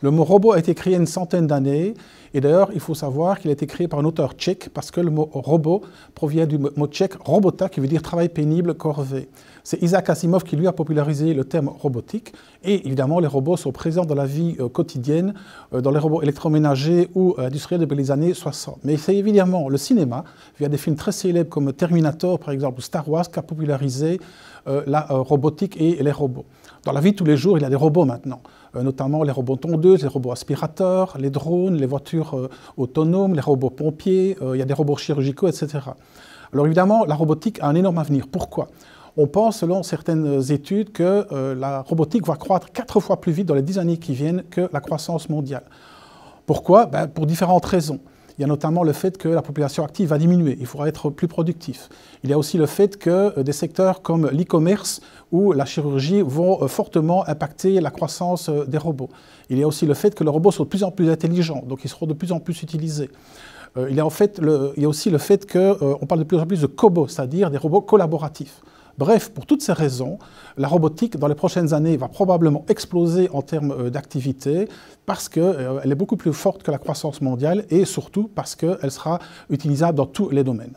Le mot robot a été créé il y a une centaine d'années. Et d'ailleurs, il faut savoir qu'il a été créé par un auteur tchèque parce que le mot robot provient du mot tchèque robota, qui veut dire travail pénible, corvée. C'est Isaac Asimov qui lui a popularisé le terme robotique. Et évidemment, les robots sont présents dans la vie quotidienne, dans les robots électroménagers ou industriels depuis les années 60. Mais c'est évidemment le cinéma, via des films très célèbres comme Terminator, par exemple, ou Star Wars, qui a popularisé la robotique et les robots. Dans la vie de tous les jours, il y a des robots maintenant, notamment les robots tondeuses, les robots aspirateurs, les drones, les voitures autonomes, les robots pompiers, il y a des robots chirurgicaux, etc. Alors évidemment, la robotique a un énorme avenir. Pourquoi ? On pense, selon certaines études, que la robotique va croître 4 fois plus vite dans les 10 années qui viennent que la croissance mondiale. Pourquoi ? Pour différentes raisons. Il y a notamment le fait que la population active va diminuer, il faudra être plus productif. Il y a aussi le fait que des secteurs comme l'e-commerce ou la chirurgie vont fortement impacter la croissance des robots. Il y a aussi le fait que les robots sont de plus en plus intelligents, donc ils seront de plus en plus utilisés. Il y a aussi le fait qu'on parle de plus en plus de cobots, c'est-à-dire des robots collaboratifs. Bref, pour toutes ces raisons, la robotique, dans les prochaines années, va probablement exploser en termes d'activité parce qu'elle est beaucoup plus forte que la croissance mondiale et surtout parce qu'elle sera utilisable dans tous les domaines.